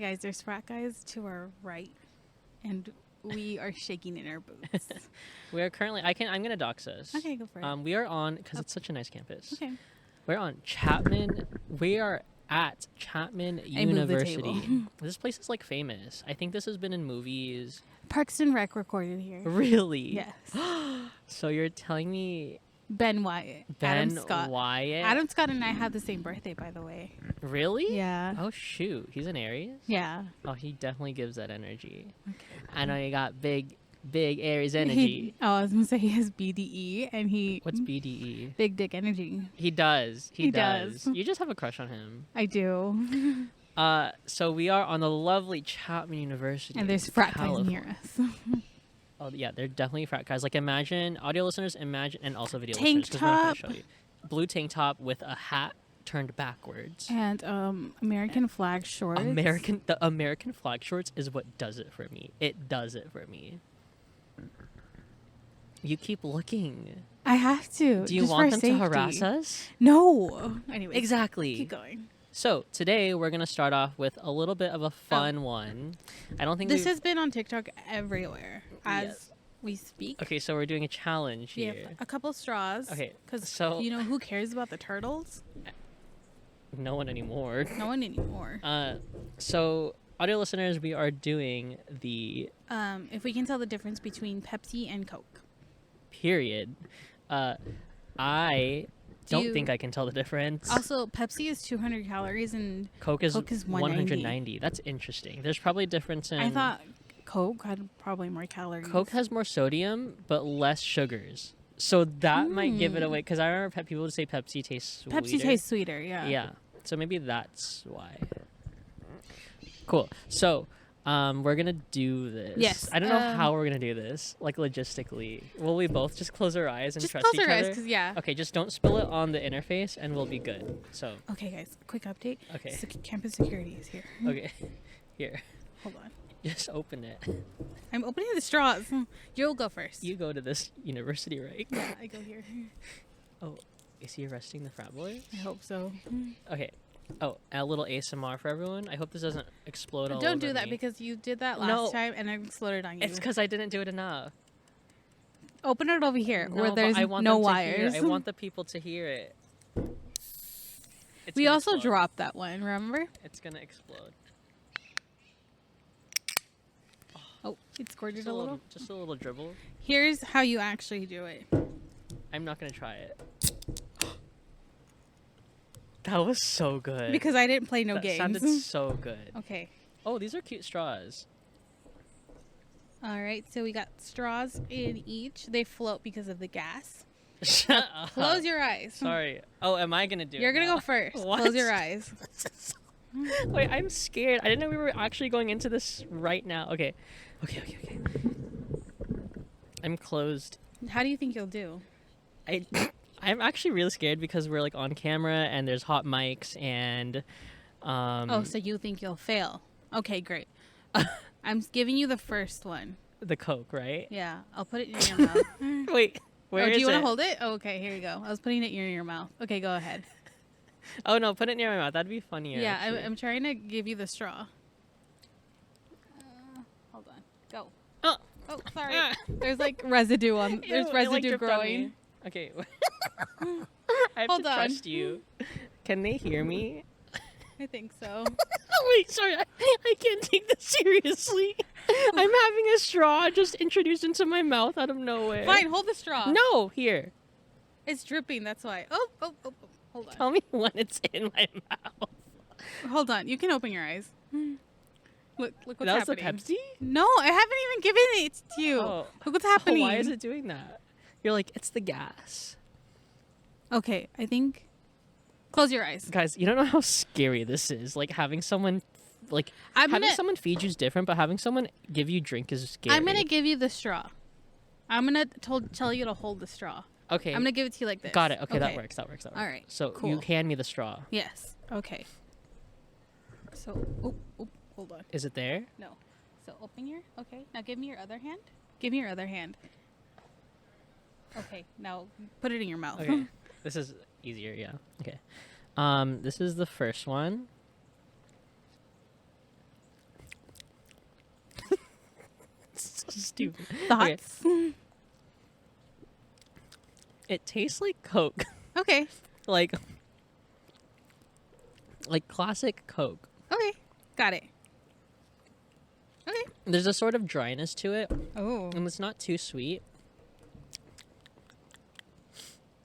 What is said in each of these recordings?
guys, there's frat guys to our right, and we are shaking in our boots. We are currently. I'm gonna dox us. Okay, go for it. We are on because it's such a nice campus. Okay. We're on Chapman. We are at Chapman University. This place is like famous. I think this has been in movies. Parks and Rec recorded here. Really? Yes. So you're telling me Ben Wyatt. Ben Adam Scott. Wyatt? Adam Scott and I have the same birthday, by the way. Really? Yeah. Oh shoot, he's an Aries. Yeah. Oh, he definitely gives that energy. Okay. I know you got big Aries energy. I was gonna say he has BDE, and he. What's BDE? Big dick energy. He does. He does. does. You just have a crush on him. I do. So we are on the lovely Chapman University. And there's frat guys near us. Oh yeah, they're definitely frat guys. Like imagine audio listeners, and also video Tank listeners. 'Cause we're not gonna top. show you. Blue tank top with a hat turned backwards. And American flag shorts. The American flag shorts is what does it for me. It does it for me. You keep looking. I have to. Do you just want for them safety. to harass us? No. Anyway. Exactly. Keep going. So today we're gonna start off with a little bit of a fun one. I don't think This has been on TikTok everywhere as Yes. we speak. Okay, so we're doing a challenge We here. have a couple straws. Okay, Because so- you know who cares about the turtles? No one anymore. No one anymore. So audio listeners, we are doing the If we can tell the difference between Pepsi and Coke. period. I don't you- think I can tell the difference. Also, Pepsi is 200 calories and Coke is 190. 190. That's interesting. There's probably a difference in. I thought Coke had probably more calories. Coke has more sodium but less sugars. So that might give it away because I remember people would say Pepsi tastes sweeter. Pepsi tastes sweeter, yeah. Yeah. So maybe that's why. Cool. So, we're gonna do this. Yes, I don't know how we're gonna do this, like logistically. Will we both just close our eyes and Just trust close each our eyes, other? because yeah. Okay, just don't spill it on the interface, and we'll be good. So, Okay, guys, quick update. okay, Campus security is here. okay, here, Hold on. just open it. I'm opening the straws. You'll go first. You go to this university, right? Yeah, I go here. Oh, is he arresting the frat boy? I hope so. Okay. Oh, a little ASMR for everyone. I hope this doesn't explode all Don't over do that me. because you did that No. last time and I exploded on you. It's because I didn't do it enough. Open it over here No, where but there's I want no them to hear it. wires. I want the people to hear it. It's We gonna also explode. dropped that one, remember? It's gonna explode. Oh, it squirted Just a little. Just a little dribble. Here's how you actually do it. I'm not gonna try it. That was so good. Because I didn't play no that games. sounded so good. Okay. Oh, these are cute straws. All right, so we got straws in each. They float because of the gas. Shut up. Close your eyes. Sorry. Oh, am I gonna do You're it going to now? go first. What? Close your eyes. Wait, I'm scared. I didn't know we were actually going into this right now. Okay. Okay. I'm closed. How do you think you'll do? I'm actually really scared because we're like on camera and there's hot mics and So you think you'll fail. Okay, great. I'm giving you the first one. the Coke, right? Yeah, I'll put it in your mouth. Wait, where is do you want it? to hold it? Oh, okay, here you go. I was putting it in your mouth. Okay, go ahead. Oh no, put it near my mouth. That'd be funnier. Yeah, actually. I'm trying to give you the straw. Hold on. Go. Oh. Oh, sorry. There's like residue on. There's Ew, it, like, residue dripped on growing. me. Okay. I have Hold to on. trust you. Can they hear me? I think so. Oh, wait, sorry. I can't take this seriously. I'm having a straw just introduced into my mouth out of nowhere. Fine, hold the straw. No, here. It's dripping. That's why. Oh. Hold on. Tell me when it's in my mouth. Hold on. You can open your eyes. Look what's That was happening. the Pepsi? No, I haven't even given it to you. Oh. Look what's happening. Why is it doing that? You're like, it's the gas. Okay, I think. Close your eyes. Guys, you don't know how scary this is. Like, having someone, like, having someone feed you is different, but having someone give you drink is scary. I'm gonna give you the straw. I'm gonna tell you to hold the straw. Okay. I'm gonna give it to you like this. Got it. Okay, that works. All right, So cool. you hand me the straw. Yes. Okay. So, hold on. Is it there? No. So open your. Okay. Now give me your other hand. Give me your other hand. Okay. Now put it in your mouth. Okay. This is easier. Yeah. Okay. This is the first one. stupid. Thoughts? Okay. It tastes like Coke. Okay. like classic Coke. Okay. Got it. Okay. There's a sort of dryness to it, Oh. and it's not too sweet.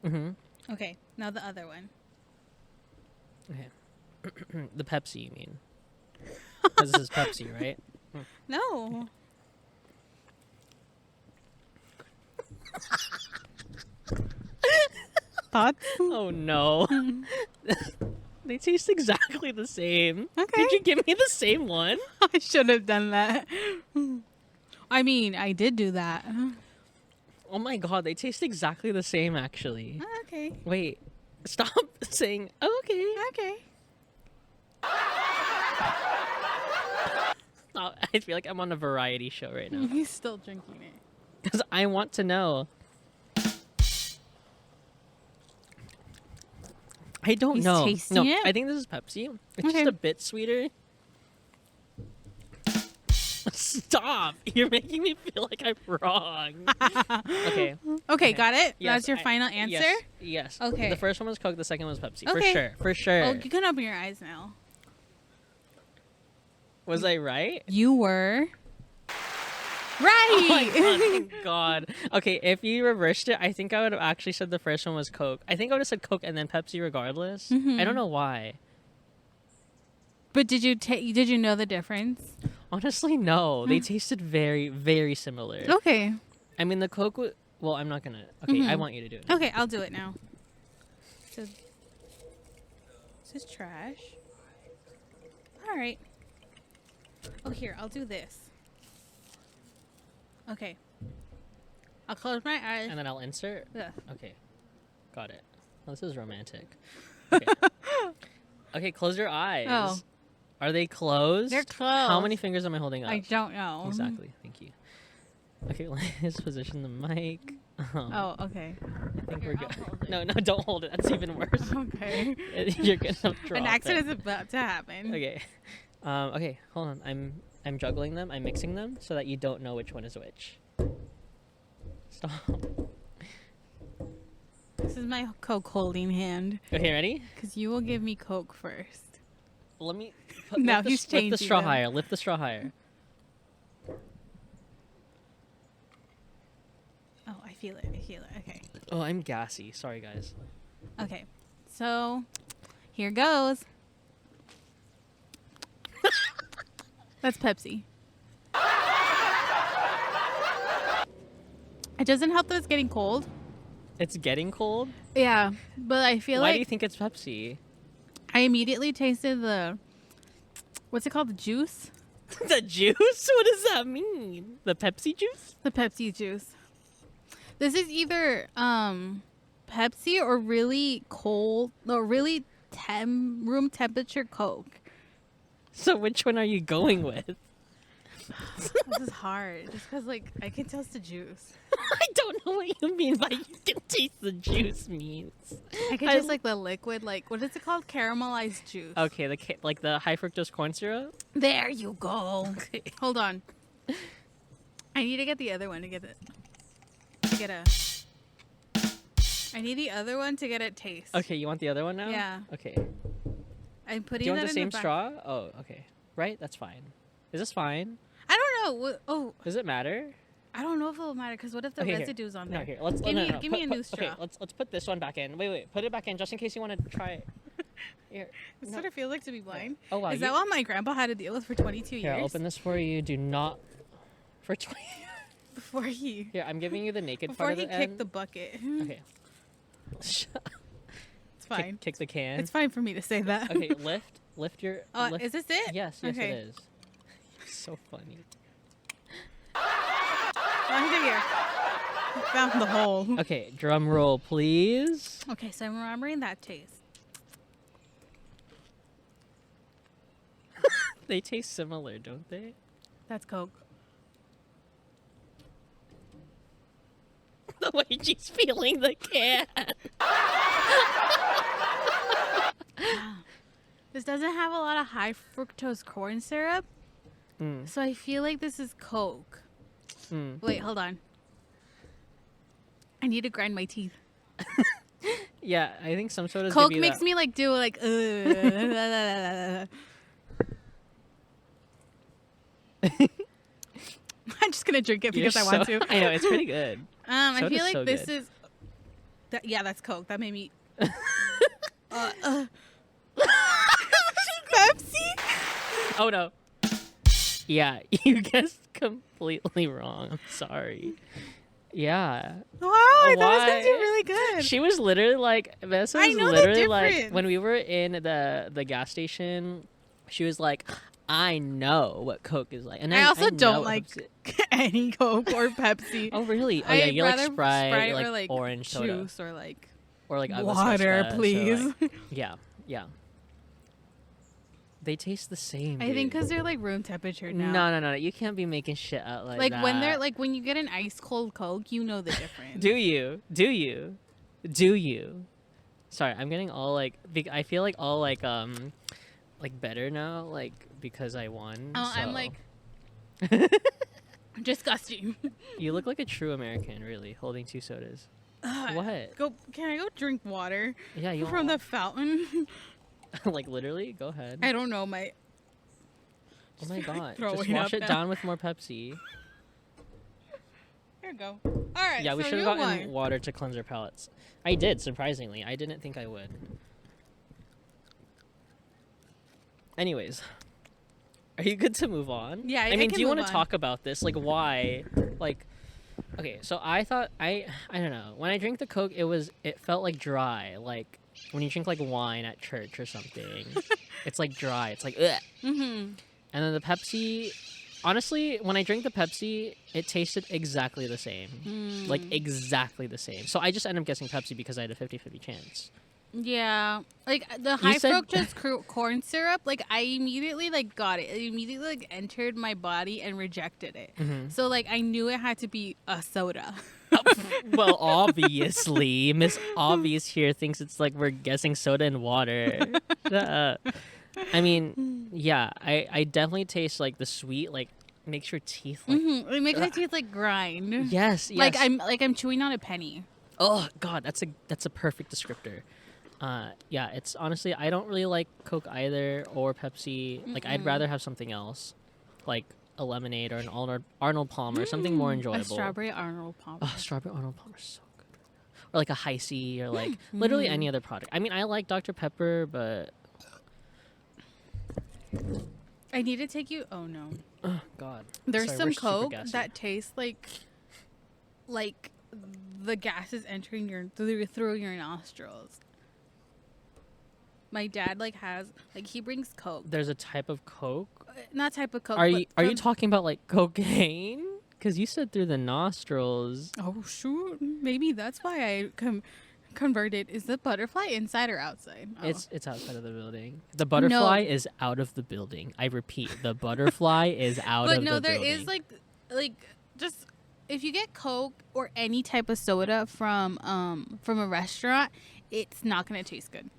Mm-hmm. Okay. Now the other one. Okay. The Pepsi, you mean? Because this is Pepsi, right? No. Thoughts? Oh no. They taste exactly the same. Okay. Did you give me the same one? I should have done that. I mean, I did do that. Oh my god, they taste exactly the same actually. Okay. Wait. Stop saying okay. Okay. Oh, I feel like I'm on a variety show right now. He's still drinking it. Because I want to know. I don't He's know. tasting No, it? I think this is Pepsi. It's Okay. just a bit sweeter. Stop! You're making me feel like I'm wrong. Okay. Okay, got it? Yes, That's your final answer? Yes. Okay. The first one was Coke. The second one was Pepsi. Okay. For sure. For sure. Oh, you can open your eyes now. Was I right? You were Oh my right. god, thank God. Okay, if you reversed it, I think I would have actually said the first one was Coke. I think I would have said Coke and then Pepsi regardless. I don't know why. But did you know the difference? Honestly, no. They tasted very, very similar. Okay. I mean, the Coke was... Well, I'm not gonna... Okay, I want you to do it. Okay, I'll do it now. So, this is trash. All right. Oh, here, I'll do this. Okay. I'll close my eyes. And then I'll insert? Ugh. Okay. Got it. Well, this is romantic. Okay. Okay, close your eyes. Oh. Are they closed? They're closed. How many fingers am I holding up? I don't know. Exactly. Thank you. Okay, let's position the mic. Oh, okay. I think Here, we're I'll good. hold it. No, don't hold it. That's even worse. Okay. You're gonna drop An accident it. is about to happen. Okay. Okay, hold on. I'm juggling them. I'm mixing them so that you don't know which one is which. Stop. This is my Coke holding hand. Okay, ready? Because you will give me Coke first. Let me Now lift he's lift the changing straw them. higher. Lift the straw higher. Oh, I feel it. I feel it. Okay. Oh, I'm gassy. Sorry, guys. Okay. So, here goes. That's Pepsi. It doesn't help that it's getting cold. It's getting cold. Yeah, but I feel Why like do you think it's Pepsi? I immediately tasted the, what's it called? The juice? The juice? What does that mean? The Pepsi juice? The Pepsi juice. This is either Pepsi or really cold, or really room temperature Coke. So which one are you going with? This is hard. Just because, like, I can taste the juice. I don't know what you mean by you can taste the juice means. I can taste, like, the liquid, like, what is it called? Caramelized juice. Okay, like the high fructose corn syrup? There you go. Okay. Hold on. I need to get the other one to get it. I need the other one to get a taste. Okay, you want the other one now? Yeah. Okay. I'm Do putting you want that the in same back. straw? Oh, okay. Right? That's fine. Is this fine? I don't know. Oh, Does it matter? I don't know if it'll matter because what if the Okay, residue's on there? No, here. Let's Give me- no. give me a new straw. Okay, let's put this one back in. Wait. Put it back in just in case you want to try it. Here. That's No. what it feels like to be blind. Oh wow. Is that what my grandpa had to deal with for 22 Here, I'll years? open this for you. Do not for 20. Before he Here, I'm giving you the naked before part he of the kicked end. the bucket. Okay. It's fine. Kick the can. It's fine for me to say that. Okay, lift your. Oh, lift. is this it? Yes, Okay. it is. You're so funny. Under here. I found the hole. Okay, drum roll, please. Okay, so I'm remembering that taste. They taste similar, don't they? That's Coke. The way she's feeling the can. This doesn't have a lot of high fructose corn syrup, Mm. so I feel like this is Coke. Wait, hold on. I need to grind my teeth. Yeah, I think some sodas Coke give you makes that. me like do like. I'm just gonna drink it because I want to. I know it's pretty good. I Soda's feel like so this good. is. Yeah, that's Coke. That made me. Pepsi. Oh no. Yeah, you guessed completely wrong. I'm sorry. Yeah. Wow, I thought it was Why? gonna do really good. She was literally like, Vanessa I was know the literally like, difference. when we were in the gas station, she was like, I know what Coke is like. And I also know don't what like Pepsi- any Coke or Pepsi. Oh really? Oh yeah, I'd you like rather Sprite, or like like orange soda, juice or like or like agua water, fresca, please. or, like, yeah, yeah. They taste the same. I think dude. because they're like room temperature now. No. You can't be making shit out like that. When they're like when you get an ice cold Coke, you know the difference. Do you? Do you? Do you? Sorry, I'm getting all like. I feel like all like better now, like because I won. Oh, so. I'm like disgusting. You look like a true American, really, holding two sodas. What? Can I go drink water? Yeah, you from the fountain. like literally, go ahead. I don't know my. Oh my god! throwing Just wash up it now. down with more Pepsi. Here we go. All right. Yeah, we so should have you gotten won. water to cleanse our palates. I did, surprisingly. I didn't think I would. Anyways, are you good to move on? Yeah, I mean, can do you move want to on. talk about this? Like, why? Like, okay, so I thought I don't know. When I drink the Coke, it felt like dry, like when you drink like wine at church or something. It's like dry. It's like ugh. Mm-hmm. And then the Pepsi. Honestly, when I drank the Pepsi, it tasted exactly the same. Like, exactly the same. So I just ended up guessing Pepsi because I had a 50-50 chance. Yeah, like the high said- fructose corn syrup. Like I immediately like got it. It immediately like entered my body and rejected it. Mhm. So like I knew it had to be a soda. Well, obviously. Miss Obvious here thinks it's like we're guessing soda and water. I mean, yeah, I definitely taste like the sweet, like makes your teeth like It makes my teeth like grind. yes. Like I'm chewing on a penny. Oh god, that's a perfect descriptor. Yeah, it's honestly I don't really like Coke either or Pepsi. Like I'd rather have something else, like a lemonade or an Arnold Palmer, something more enjoyable. A strawberry Arnold Palmer. Oh, strawberry Arnold Palmer is so good. Or like a High C or like literally any other product. I mean, I like Dr. Pepper, but I need to take you. Oh no. oh god. There's Sorry, some we're super Coke gassy. that tastes like the gas is entering through your nostrils. My dad like has like he brings Coke. There's a type of Coke. Not type of Coke. Are but you from- talking about like cocaine? Because you said through the nostrils. Oh shoot! Maybe that's why I converted. Is the butterfly inside or outside? Oh. It's outside of the building. The butterfly is out of the building. I repeat, the butterfly is out But of no, the there building. is like just if you get Coke or any type of soda from a restaurant, it's not gonna taste good.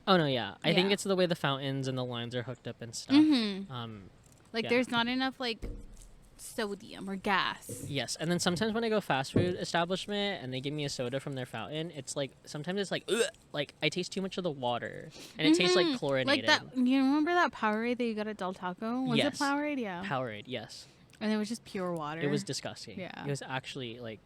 Oh no, yeah. I think Yeah. it's the way the fountains and the lines are hooked up and stuff. Like Yeah. there's not enough like sodium or gas. Yes, and then sometimes when I go fast food establishment and they give me a soda from their fountain, it's like sometimes it's like ugh, like I taste too much of the water and it tastes like chlorinated. Like that. You remember that Powerade that you got at Del Taco? Was Yes. it Powerade? Yeah. Powerade, yes. And it was just pure water. It was disgusting. Yeah. It was actually like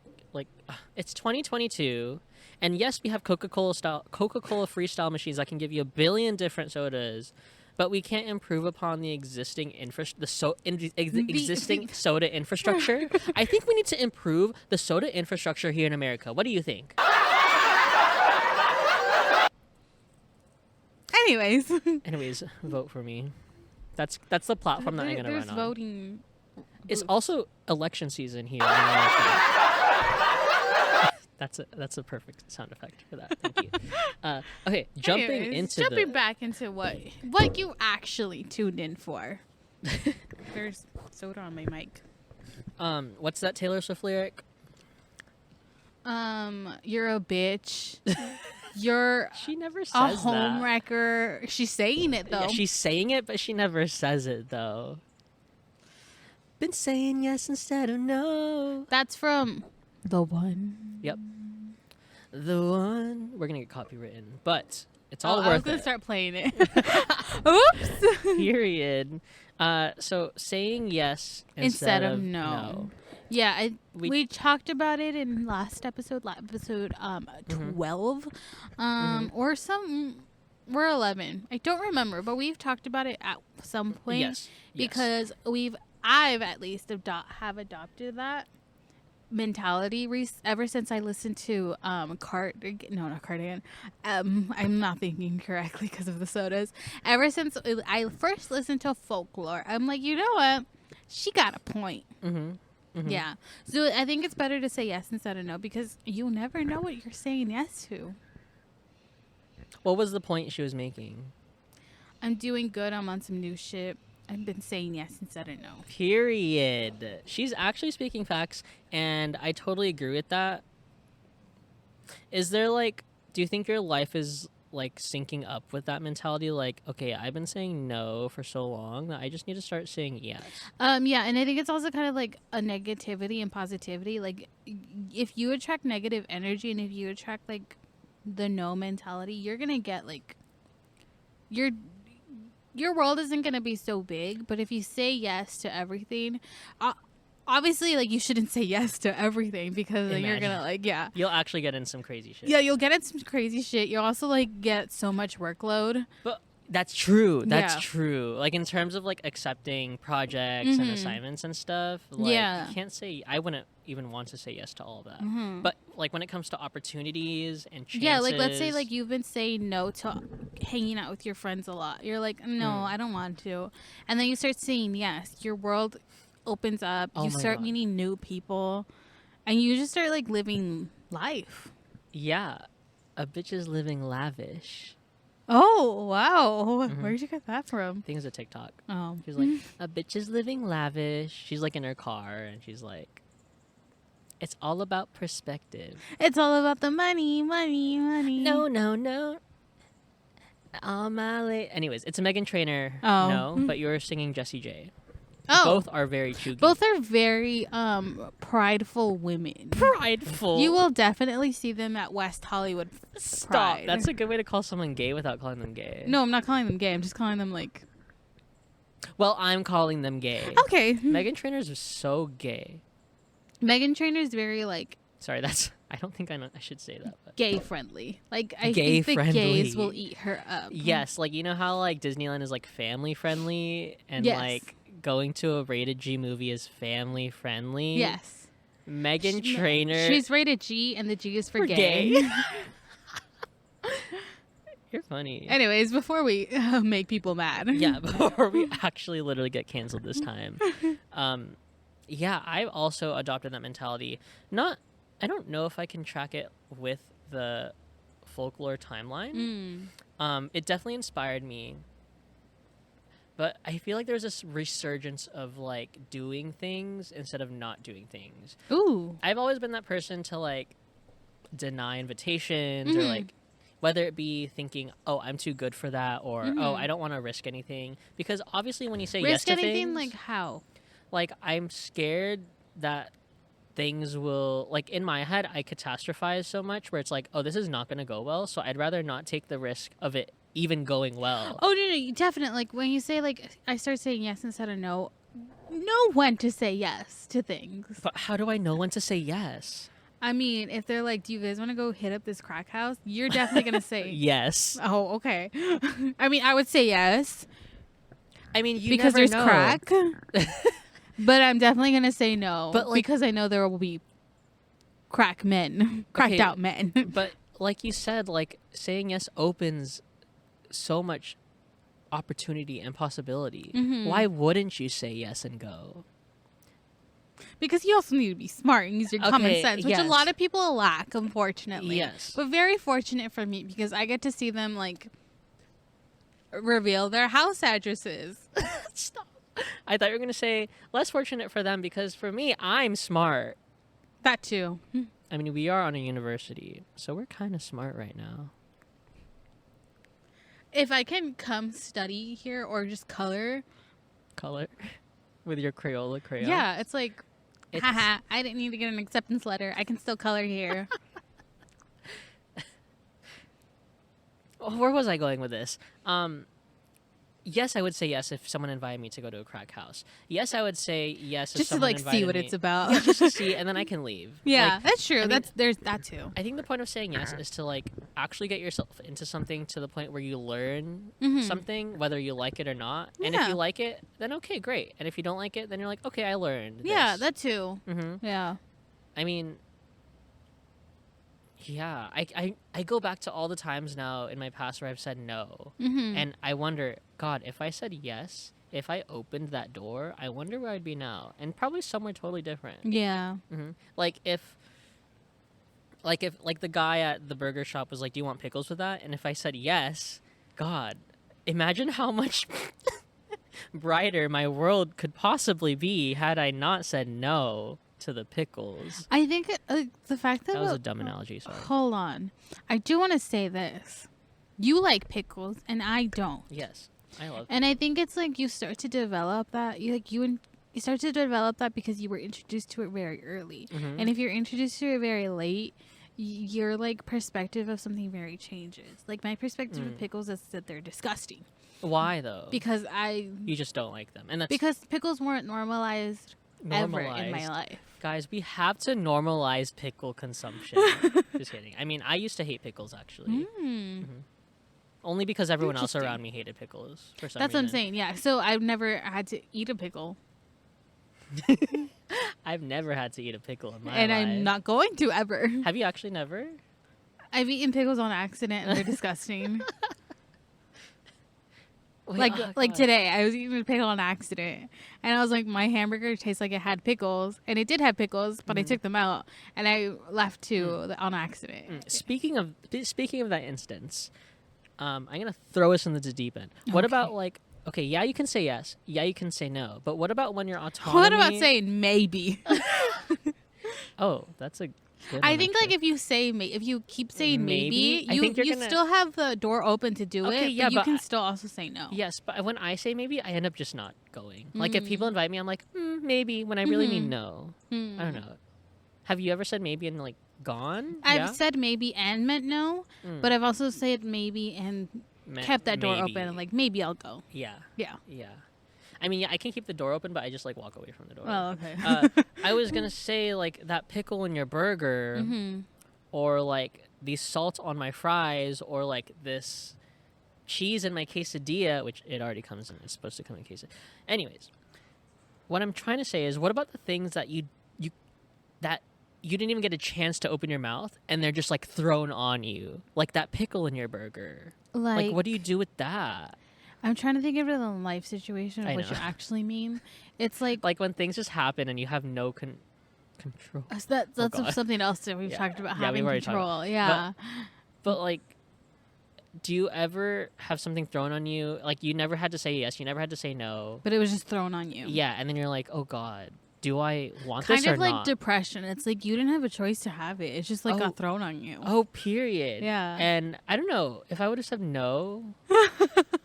it's 2022, and yes, we have Coca-Cola freestyle machines that can give you a billion different sodas, but we can't improve upon the existing existing soda infrastructure. I think we need to improve the soda infrastructure here in America. What do you think? Anyways, vote for me. That's the platform that I'm gonna There's run on. voting. It's also election season here in America. That's a perfect sound effect for that. Thank you. Okay, Jumping back into what you actually tuned in for. There's soda on my mic. What's that Taylor Swift lyric? You're a bitch. You're She never says a that. homewrecker. She's saying it though. Yeah, she's saying it, but she never says it though. been saying yes instead of no. That's from The One. Yep. The one. We're gonna get copywritten, but it's all I was worth gonna it. start playing it. Oops. Period. So saying yes instead of no. Yeah, We- we talked about it in last episode, episode 12, or some, we're 11. I don't remember, but we've talked about it at some point. Yes. Because I've at least have adopted that mentality ever since I listened to not Cardigan. I'm not thinking correctly because of the sodas. Ever since I first listened to Folklore, I'm like, you know what? She got a point. Yeah. So I think it's better to say yes instead of no, because you never know what you're saying yes to. What was the point she was making? I'm doing good. I'm on some new shit. I've been saying yes instead of no. Period. She's actually speaking facts, and I totally agree with that. Is there do you think your life is syncing up with that mentality? Like, okay, I've been saying no for so long that I just need to start saying yes. Yeah, and I think it's also kind of like a negativity and positivity. Like, if you attract negative energy and if you attract the no mentality, you're gonna get your world isn't gonna be so big. But if you say yes to everything, obviously you shouldn't say yes to everything, because then you're gonna you'll actually get in some crazy shit. Yeah, you'll get in some crazy shit. You'll also get so much workload. But that's true. That's Yeah. true. In terms of accepting projects and assignments and stuff, Yeah. you can't say, I wouldn't even want to say yes to all of that. But when it comes to opportunities and chances, Yeah, let's say you've been saying no to hanging out with your friends a lot. You're like, no, I don't want to. And then you start saying yes. Your world opens up. Oh You my start God. meeting new people. And you just start living life. yeah, a bitch is living lavish. Oh, wow. Where'd you get that from? I think it's a TikTok. Oh. She's like, a bitch is living lavish. She's in her car and she's like, it's all about perspective. It's all about the money, money, money. No. All my anyways, it's a Meghan Trainor. Oh. No, but you're singing Jessie J. Oh. Both are very chuggy. Both are very prideful women. Prideful. You will definitely see them at West Hollywood. Stop. Pride. That's a good way to call someone gay without calling them gay. No, I'm not calling them gay. I'm just calling them Well, I'm calling them gay. Okay. Meghan Trainor's are so gay. Meghan Trainor's very Sorry, that's. I don't think I should say that. But. gay friendly. I Gay think the friendly. gays will eat her up. Yes, you know how Disneyland is family friendly and Yes. going to a rated G movie is family friendly. Yes. Meghan Trainor. She's rated G, and the G is for For gay. You're funny. Anyways, before we make people mad. Yeah, before we actually literally get canceled this time. Yeah, I've also adopted that mentality. I don't know if I can track it with the Folklore timeline. It definitely inspired me. But I feel there's this resurgence of doing things instead of not doing things. Ooh. I've always been that person to deny invitations or whether it be thinking, oh, I'm too good for that, or oh, I don't want to risk anything. Because obviously when you say yes Risk to anything things, how? I'm scared that things will in my head I catastrophize so much where it's oh, this is not going to go well, so I'd rather not take the risk of it even going well. Oh, no, you definitely. When you say, I start saying yes instead of no, know when to say yes to things. But how do I know when to say yes? I mean, if they're do you guys want to go hit up this crack house? You're definitely going to say yes. Oh, okay. I mean, I would say yes. I mean, you because never there's know. crack. But I'm definitely going to say no. But because I know there will be cracked out men. But like you said, saying yes opens so much opportunity and possibility. Why wouldn't you say yes and go? Because you also need to be smart and use your common sense, which a lot of people lack, unfortunately. Yes. But very fortunate for me, because I get to see them reveal their house addresses. Stop. I thought you were going to say less fortunate for them, because for me, I'm smart. That too. I mean, we are on a university, so we're kind of smart right now. If I can come study here or just color. with your Crayola crayon. Yeah, it's like, It's- haha, I didn't need to get an acceptance letter. I can still color here. Where was I going with this? Yes, I would say yes if someone invited me to go to a crack house. Yes, I would say yes if Just to someone like see invited what me. it's about. Yeah, just to see, and then I can leave. Yeah, Like, that's true. I mean- There's that too. I think the point of saying yes is to like actually get yourself into something to the point where you learn Mhm. something, whether you like it or not. And Yeah. if you like it, then okay, great. And if you don't like it, then you're like, okay, I learned. Yeah, that too. Mm-hmm. Yeah. I mean, yeah, I go back to all the times now in my past where I've said no. Mm-hmm. And I wonder, God, if I said yes, if I opened that door, I wonder where I'd be now. And probably somewhere totally different. Yeah. Mm-hmm. Like if the guy at the burger shop was like, "Do you want pickles with that?" And if I said yes, God, imagine how much brighter my world could possibly be had I not said no to the pickles. I think the fact That was a dumb analogy, sorry. Hold on. I do want to say this. You like pickles and I don't. Yes, I love. And I think it's like you start to develop that. You start to develop that because you were introduced to it very early. Mhm. And if you're introduced to it very late, your like perspective of something very changes. Like my perspective of pickles is that they're disgusting Why though? because You just don't like them, and that's because pickles weren't normalized ever in my normalized. life. Guys, we have to normalize pickle consumption. Just kidding. I mean, I used to hate pickles actually. Mm. Only because everyone else Interesting. around me hated pickles for some That's what I'm reason. saying. Yeah. So I've never had to eat a pickle, I've never had to eat a pickle in my and life. I'm not going to ever. Have you actually never? I've eaten pickles on accident, and they're disgusting. Wait, like oh, like God. today, I was eating a pickle on accident, and I was like, my hamburger tastes like it had pickles, and it did have pickles, but I took them out, and I left on accident. Speaking of that instance, I'm gonna throw us in the deep end. What Okay. about like? Okay, yeah, you can say yes. Yeah, you can say no. But what about when your autonomy? What about saying maybe? Oh, that's a. Good I one, think like actually. if you say if you keep saying maybe, I you think you're you gonna- still have the door open to do Okay, it, yeah, but you but can I- still also say no. Yes, but when I say maybe, I end up just not going. Like if people invite me, I'm like maybe. When I really mean no. Hmm. I don't know. Have you ever said maybe and like gone? I've Yeah? said maybe and meant no, but I've also said maybe and kept that door Maybe. open and like maybe I'll go. Yeah, Yeah. yeah. I mean, yeah, I can keep the door open, but I just like walk away from the door. Oh, okay. I was gonna say like that pickle in your burger, Mm-hmm. or like the salt on my fries, or like this cheese in my quesadilla, which it already comes in. It's supposed to come in quesadilla. Anyways, what I'm trying to say is, what about the things that you didn't even get a chance to open your mouth, and they're just like thrown on you, like that pickle in your burger. Like, what do you do with that? I'm trying to think of it in a life situation I of what you know. actually mean. It's like Like when things just happen and you have no control. that's God. something else that we've Yeah. talked about Yeah, having we've already talked control. Yeah. But like, do you ever have something thrown on you? Like you never had to say yes, you never had to say no. But it was just thrown on you. Yeah, and then you're like, oh God, do I want Kind this or of like not? depression. It's like you didn't have a choice to have it. It's just like Oh. got thrown on you. Oh, period. Yeah. And I don't know if I would have said no,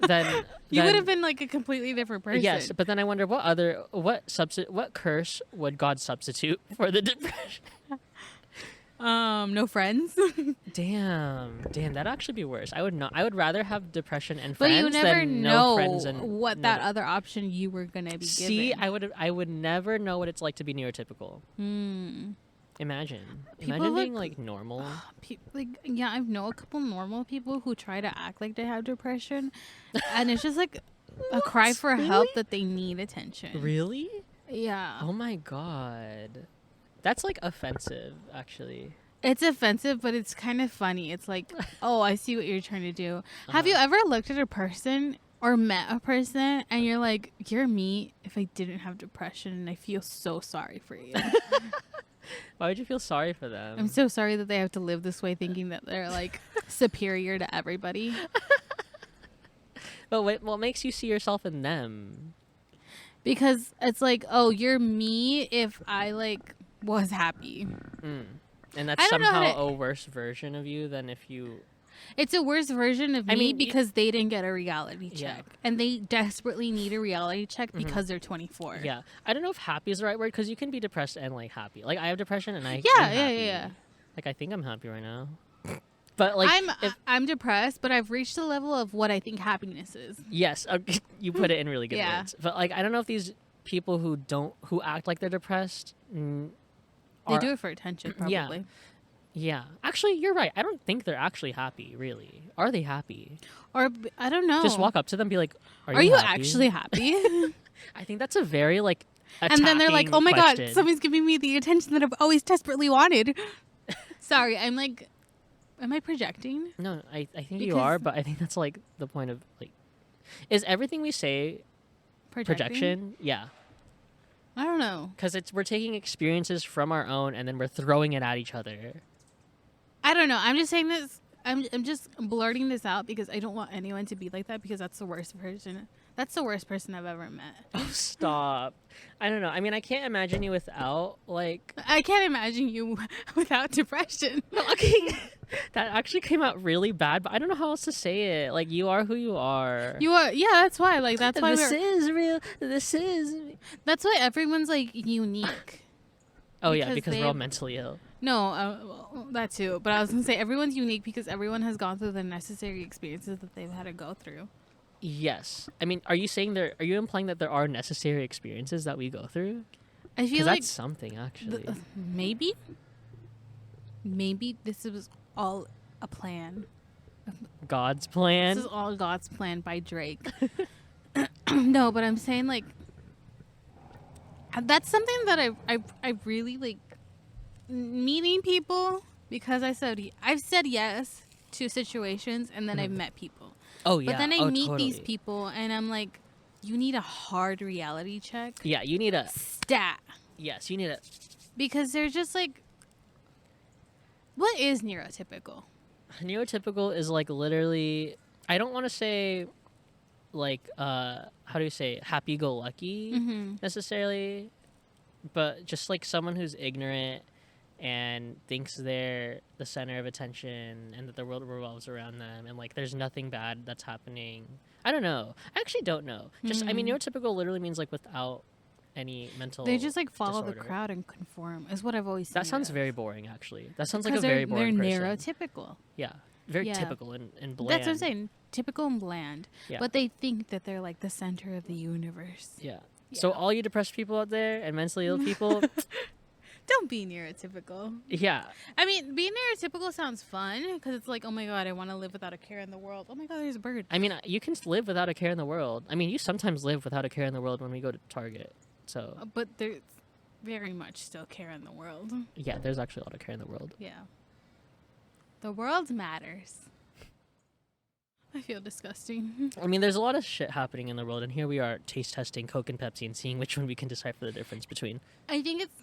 then You would have been like a completely different person. Yes, but then I wonder what curse would God substitute for the depression? No friends. Damn, that'd actually be worse. I would rather have depression and But friends you never than know no friends and what no- that other option you were gonna be See, given. I would never know what it's like to be neurotypical. Hmm. Imagine People being look- like normal. Yeah, I know a couple normal people who try to act like they have depression, and it's just like a cry for help that they need attention. Really? Yeah, Oh my God, that's like offensive, actually. it's offensive, but it's kind of funny. It's like, oh, I see what you're trying to do. Have you ever looked at a person or met a person and you're like, you're me if I didn't have depression, and I feel so sorry for you. Why would you feel sorry for them? I'm so sorry that they have to live this way, thinking that they're like superior to everybody. But what makes you see yourself in them? Because it's like, oh, you're me if I like was happy. And I that's don't know how somehow to- a worse version of you than if you It's a worse version of me I mean, because they didn't get a reality Yeah. check. And they desperately need a reality check because they're 24. Yeah, I don't know if happy is the right word because you can be depressed and like happy. Like I have depression and I'm Yeah, happy. yeah. Like I think I'm happy right now, but like I'm depressed, but I've reached the level of what I think happiness is. yes, you put it in really good Yeah. words. But like I don't know if these people who act like they're depressed. They do it for attention, probably. Yeah, actually, you're right. I don't think they're actually happy. Really, are they happy? Or I don't know. Just walk up to them, and be like, Are you happy?" actually happy? I think that's a very like. And then they're like, "Oh my question. god, somebody's giving me the attention that I've always desperately wanted." Sorry, I'm like, am I projecting? No, I think you Because- are, but I think that's like the point of like, is everything we say projection? Yeah, I don't know. because we're taking experiences from our own and then we're throwing it at each other. I don't know. I'm just saying this. I'm just blurting this out because I don't want anyone to be like that because that's the worst person. That's the worst person I've ever met. Oh, stop! I don't know. I mean, I can't imagine you without like. I can't imagine you without depression. Okay, that actually came out really bad, but I don't know how else to say it. Like, you are who you are. You are, yeah. That's why. Like, that's why This is real. This is. That's why everyone's like unique. Oh yeah, Because because they we're all have- mentally ill. No, well, that too. But I was gonna say everyone's unique because everyone has gone through the necessary experiences that they've had to go through. Yes. I mean, are you implying that there are necessary experiences that we go through? I feel Because like that's something, actually. maybe this was all a plan. God's This plan. is all God's plan by Drake. No, but I'm saying like that's something that I really like meeting people because I've said yes to situations and then I've met people. Oh, yeah. But then I meet totally. these people and I'm like, you need a hard reality check. Yeah, you need a. Stat. Yes, you need a. Because they're just like, what is neurotypical? Neurotypical is like literally. I don't want to say, like, how do you say, happy-go-lucky Mm-hmm. necessarily, but just like someone who's ignorant and thinks they're the center of attention and that the world revolves around them and like there's nothing bad that's happening. I don't know. I actually don't know. Just I mean, neurotypical literally means like without any mental. They just like follow the disorder. crowd and conform. Is what I've always seen. That sounds it very boring. Actually, that sounds like as. a very boring They're person. neurotypical. Yeah, very Yeah. typical and bland. That's what I'm saying. Typical and bland. Yeah. But they think that they're like the center of the universe. Yeah. So Yeah. all you depressed people out there and mentally ill people, Don't be neurotypical. yeah, I mean, being neurotypical sounds fun because it's like, oh my god, I want to live without a care in the world. Oh my god, there's a bird. I mean, you can live without a care in the world. I mean, you sometimes live without a care in the world when we go to Target. So But there's very much still care in the world. yeah, there's actually a lot of care in the world. Yeah. The world matters. I feel disgusting. I mean, there's a lot of shit happening in the world, and here we are taste testing Coke and Pepsi and seeing which one we can decipher the difference between. I think it's.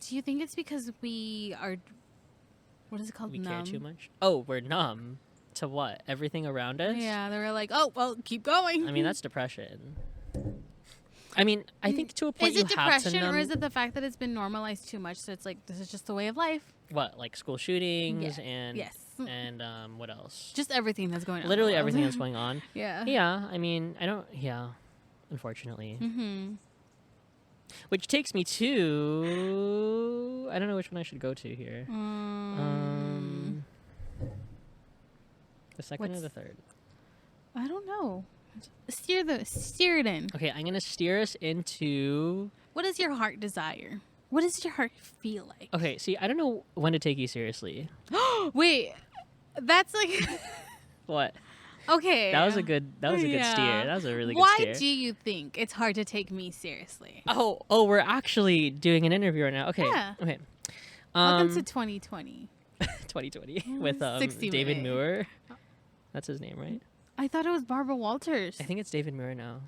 Do you think it's because we are. What is it called? We Numb? care too much. Oh, we're numb to what? Everything around us. Yeah, they were like, oh, well, keep going. I mean, that's depression. I mean, I think to a point Is it you have to depression numb. or is it the fact that it's been normalized too much? So it's like, this is just the way of life? What, like school shootings Yeah. and Yes. and what else? Just everything that's going on. in the Literally world. everything that's going on. Yeah. Yeah, I mean, I don't. Yeah, unfortunately. Mm-hmm. Which takes me to. I don't know which one I should go to here. The second or What's- the third? I don't know. Steer it in. Okay, I'm gonna steer us into. What does your heart desire? What does your heart feel like? Okay, see, I don't know when to take you seriously. Wait, that's like What? okay. That was a good. That was a good Yeah. steer. That was a really Why good steer. do you think it's hard to take me seriously? Oh, we're actually doing an interview right now. Okay. Yeah. Okay. Welcome to 2020. 2020 with 60 David minute. Muir. That's his name, right? I thought it was Barbara Walters. I think it's David Muir now.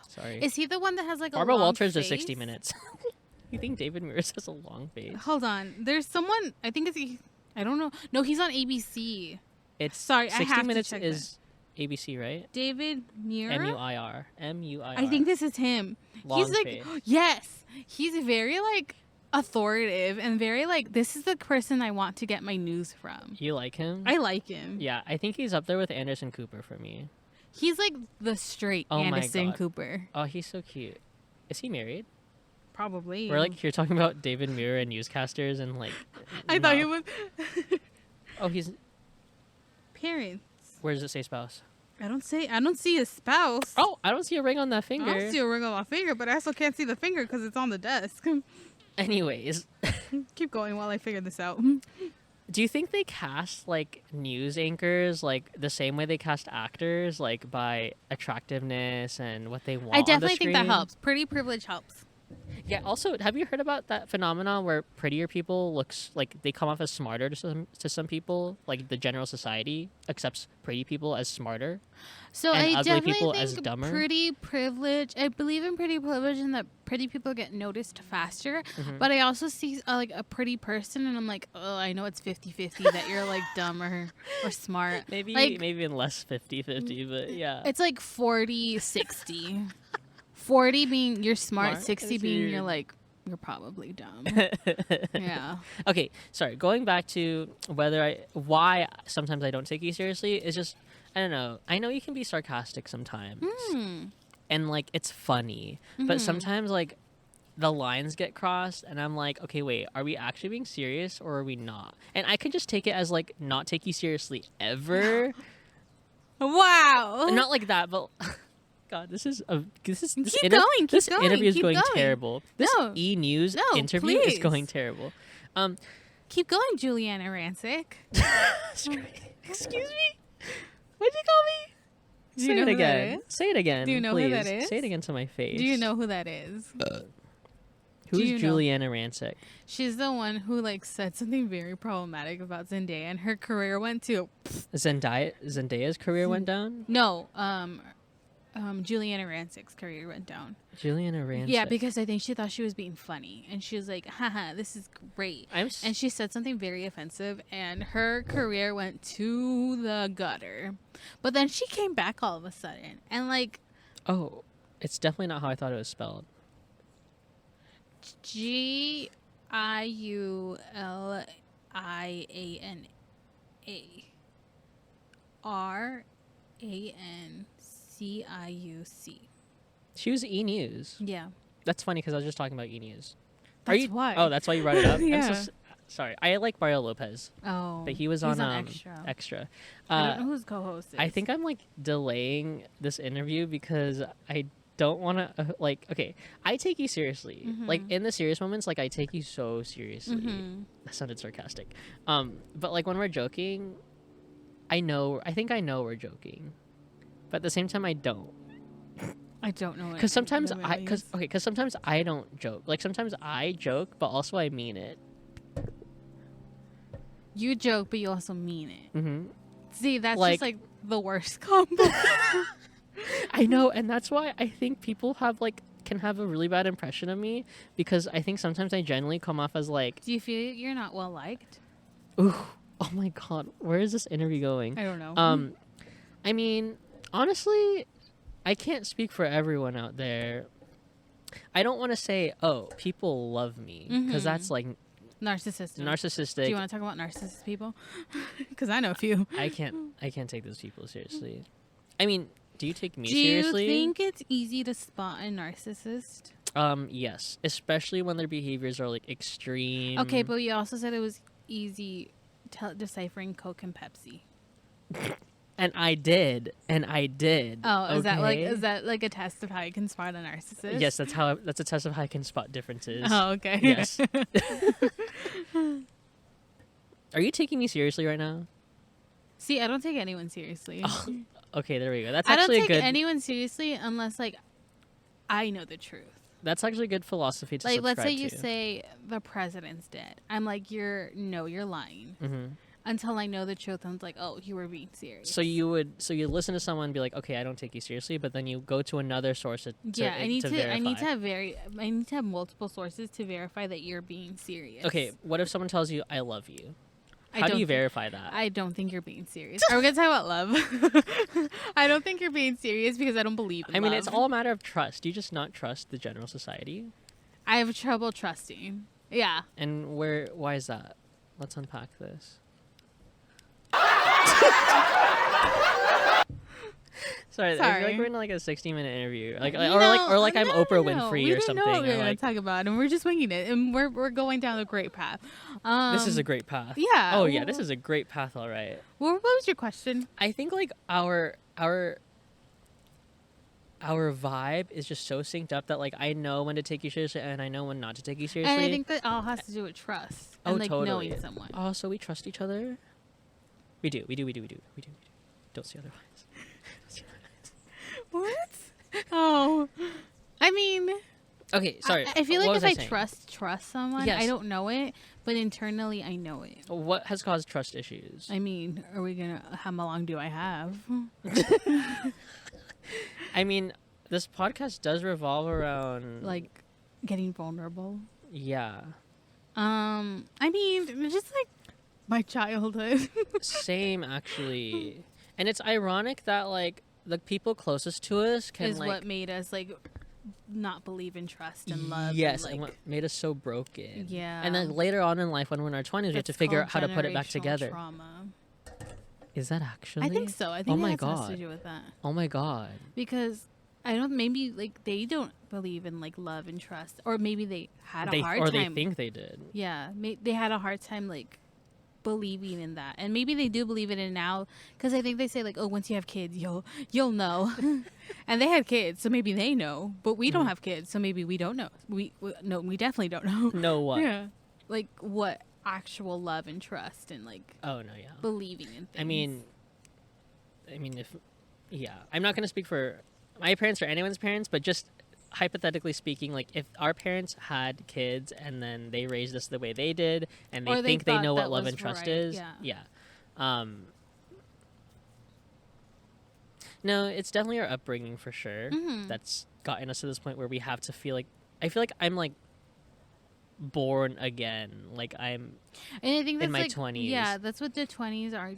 Sorry. Is he the one that has like Barbara a long Walters face? is 60 minutes. You think David Muir has a long face? Hold on. There's someone. I think it's. I don't know. No, he's on ABC. It's Sorry, I 60 have to minutes check is ABC, right? David Muir. Muir. Muir. I think this is him. Long He's like, face. yes, he's very like authoritative and very like, this is the person I want to get my news from. You like him? I like him. Yeah, I think he's up there with Anderson Cooper for me. He's like the straight Oh my Anderson God. Cooper. Oh, he's so cute. Is he married? Probably. We're like you're talking about David Muir and newscasters and like. I thought he was Oh, he's. parents. Where does it say spouse? I don't see a spouse. Oh, I don't see a ring on that I finger. don't see a ring on my finger, but I also can't see the finger because it's on the desk. Anyways, Keep going while I figure this out. do you think they cast like news anchors like the same way they cast actors, like by attractiveness and what they want? I definitely on the think that screen? helps. Pretty privilege helps. Yeah. Also, have you heard about that phenomenon where prettier people looks like they come off as smarter to some people? Like the general society accepts pretty people as smarter. So And I ugly definitely people think as dumber? pretty privilege. I believe in pretty privilege and that pretty people get noticed faster. Mhm. But I also see like a pretty person and I'm like, oh, I know it's 50-50 that you're like dumb or smart. Maybe Like- maybe in less 50-50, but yeah. It's like 40-60. 40 being you're smart, Smart? 60 That's being weird. you're like, you're probably dumb. Yeah. Okay, sorry. Going back to why sometimes I don't take you seriously is just I don't know. I know you can be sarcastic sometimes, and like it's funny, but sometimes like the lines get crossed, and I'm like, okay, wait, are we actually being serious or are we not? And I could just take it as like not take you seriously ever, Wow. not like that, but. God, this Keep going, interview is keep going going. terrible. This No, E News no, interview is please. going terrible. Keep going, Juliana Rancic. Excuse me? What'd you call me? Do you Say know it who that again. is? Say it again. Do you know please. who that is? Say it again to my face. Do you know who that is? Who's do you know? Juliana Rancic? She's the one who like said something very problematic about Zendaya and her career went to Zendaya's career went down? no, Juliana Rancic's career went down. Juliana Rancic. Yeah, because I think she thought she was being funny and she was like, haha, this is great. And she said something very offensive and her career went to the gutter. But then she came back all of a sudden and like Oh, it's definitely not how I thought it was spelled. Giulianaciuc. She was E News. Yeah. That's funny because I was just talking about E News. That's why. Oh, that's why you brought it up? Yeah. Sorry. I like Mario Lopez, Oh. but he was on Extra. Extra. I don't know whose co-host is. I think I'm like delaying this interview because I don't want to okay, I take you seriously. Like in the serious moments, like I take you so seriously. That sounded sarcastic. But like when we're joking, I think I know we're joking. But at the same time I don't. I don't know. Cuz sometimes sometimes I don't joke. Like sometimes I joke, but also I mean it. You joke, but you also mean it. Mhm. See, that's Like- just like the worst combo. I know, and that's why I think people can have a really bad impression of me because I think sometimes I generally come off as like, Do you feel you're not well liked? ooh, oh my god, where is this interview going? I don't know. I mean, honestly, I can't speak for everyone out there. I don't want to say, oh, people love me because that's like Narcissistic. Do you want to talk about narcissist people? Because I know a few. I can't take those people seriously. I mean, do you take me Do seriously? you think it's easy to spot a narcissist? Yes, especially when their behaviors are like extreme. Okay, but you also said it was easy deciphering Coke and Pepsi. And I did. Oh, is okay? that like a test of how you can spot a narcissist? Yes, that's a test of how I can spot differences. Oh, okay. Yes. Are you taking me seriously right now? See, I don't take anyone seriously. Oh, okay, there we go. That's I don't actually take a good. anyone seriously unless like I know the truth. That's actually a good philosophy to Like, subscribe let's say to. you say the president's dead. I'm like, you're lying. Mm-hmm. Until I know the truth, I'm like, oh, you were being serious. So you listen to someone and be like, okay, I don't take you seriously, but then you go to another source to I need to verify. I need to have multiple sources to verify that you're being serious. Okay, what if someone tells you I love you? How do don't you thi- verify that? I don't think you're being serious. Are we gonna talk about love? I don't think you're being serious because I don't believe in I mean, love. it's all a matter of trust. Do you just not trust the general society? I have trouble trusting. Yeah. And why is that? Let's unpack this. Sorry, I feel like we're in like a 60-minute interview, like I'm Oprah Winfrey we or didn't something. know what we were or gonna like talk about, and we're just winging it, and we're going down a great path. this is a great path. Yeah. Oh yeah, this is a great path. All right. What was your question? I think like our vibe is just so synced up that like I know when to take you seriously and I know when not to take you seriously. And I think that all has to do with trust and like totally. knowing someone. Oh, so we trust each other. We do. Don't say otherwise. What? Oh, I mean, Okay, sorry. I feel What like was if I saying? trust someone, Yes. I don't know it, but internally I know it. What has caused trust issues? I mean, are we gonna? How long do I have? I mean, this podcast does revolve around Like getting vulnerable. yeah. I mean, just like my childhood. Same actually. And it's ironic that like the people closest to us can is like what made us like not believe in trust and love. yes, and, and like, what made us so broken. Yeah. And then later on in life when we're in our 20s, we have to it's figure called out how to put it back generational together. Trauma. Is that actually? I think so. I think Oh it my has God. to do with that Oh my god. because I don't. Maybe like they don't believe in like love and trust, or maybe they had a They hard or time. they think they did. Yeah, they had a hard time like believing in that, and maybe they do believe in it now because I think they say like, oh, once you have kids, you'll know, and they had kids, so maybe they know, but we don't have kids, so maybe we don't know. We definitely don't know. Know what? Yeah, like what actual love and trust and like Oh no, yeah. believing in things. I mean if yeah, I'm not going to speak for my parents or anyone's parents, but just hypothetically speaking, like if our parents had kids and then they raised us the way they did and Or they they think they thought know that what love was and trust right, is, yeah. No, it's definitely our upbringing for sure Mhm. that's gotten us to this point where we have to feel like I feel like I'm like born again, like I'm And I think that's in my like, 20s. Yeah, that's what the 20s are.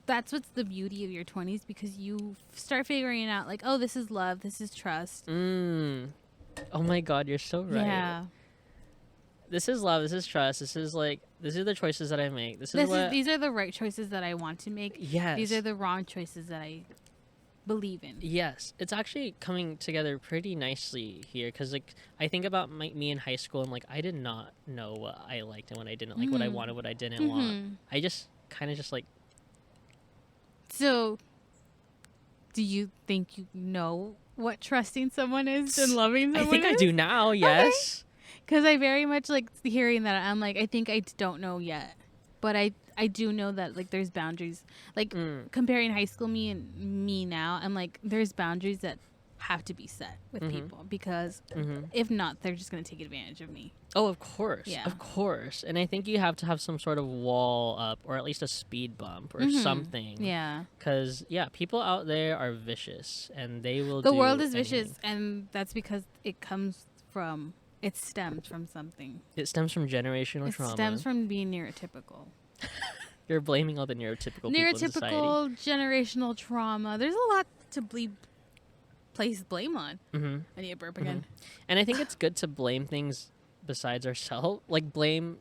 That's what's the beauty of your 20s because you start figuring out like, oh, this is love, this is trust. oh my god, you're so right. Yeah. This is love, this is trust, these are the choices that I make. These are the right choices that I want to make. Yes. These are the wrong choices that I believe in. Yes, it's actually coming together pretty nicely here because like I think about me in high school and like I did not know what I liked and what I didn't like, what I wanted, what I didn't want. I just kind of just like So, do you think you know what trusting someone is and loving someone I think I do now. Yes. Because I very much like hearing that. I'm like, I think I don't know yet, but I do know that like there's boundaries. Like comparing high school me and me now, I'm like there's boundaries that have to be set with people because if not, they're just gonna take advantage of me. Oh, of course. Yeah. Of course. And I think you have to have some sort of wall up or at least a speed bump or something. Yeah. Because, yeah, people out there are vicious and they will The do world is anything. vicious, and that's because it stems from something. It stems from generational It trauma. stems from being neurotypical. You're blaming all the neurotypical people in society. Neurotypical, generational trauma. There's a lot to place blame on. Mm-hmm. I need a burp again. And I think it's good to blame things besides ourselves. Like, blame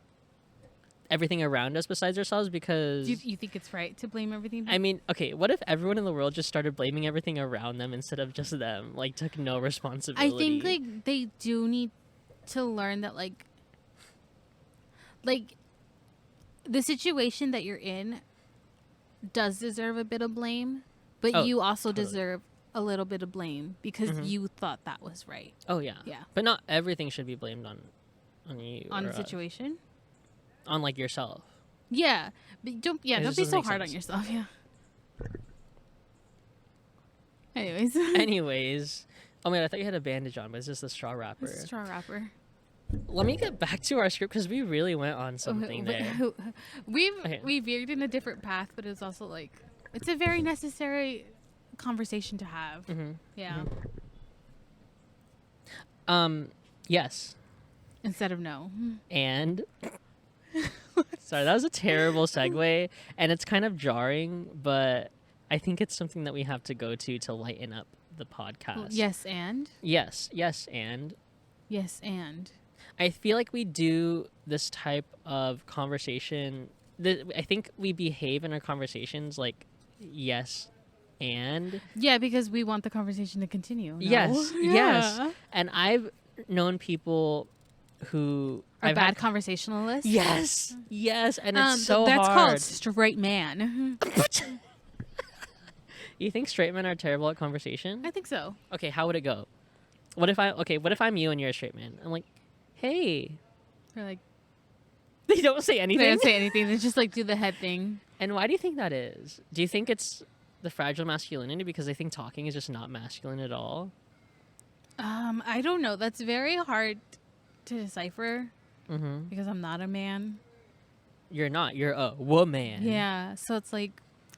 everything around us besides ourselves because... Do you think it's right to blame everything? I mean, okay, what if everyone in the world just started blaming everything around them instead of just them? Like, took no responsibility. I think, like, they do need to learn that, like, the situation that you're in does deserve a bit of blame, but you also totally. deserve a little bit of blame because you thought that was right. Oh, yeah. Yeah. But not everything should be blamed on you. On or the us. situation? On, like, yourself. Yeah. But don't just be doesn't so make hard sense. on yourself, yeah. Anyways. Anyways. Oh, man, I thought you had a bandage on, but it's just a straw wrapper. It's a straw wrapper. Let me get back to our script because we really went on something there. We've veered in a different path, but it's also like it's a very necessary conversation to have. Yeah. Yes. Instead of no. And sorry, that was a terrible segue, and it's kind of jarring, but I think it's something that we have to go to lighten up the podcast. Yes, and Yes, and yes, and I feel like we do this type of conversation. I think we behave in our conversations like yes and Yeah, because we want the conversation to continue. No? yes, yes. And I've known people who Are I've bad had conversationalists. yes, yes, and it's so that's hard. called straight man. You think straight men are terrible at conversation? I think so. Okay, how would it go? What if I'm you and you're a straight man? I'm like, hey. They're like, They don't say anything. they don't say anything. They just like do the head thing. And why do you think that is? Do you think it's the fragile masculinity because they think talking is just not masculine at all? I don't know. That's very hard to decipher Mm-hmm. because I'm not a man. You're not. You're a woman. Yeah, so it's like,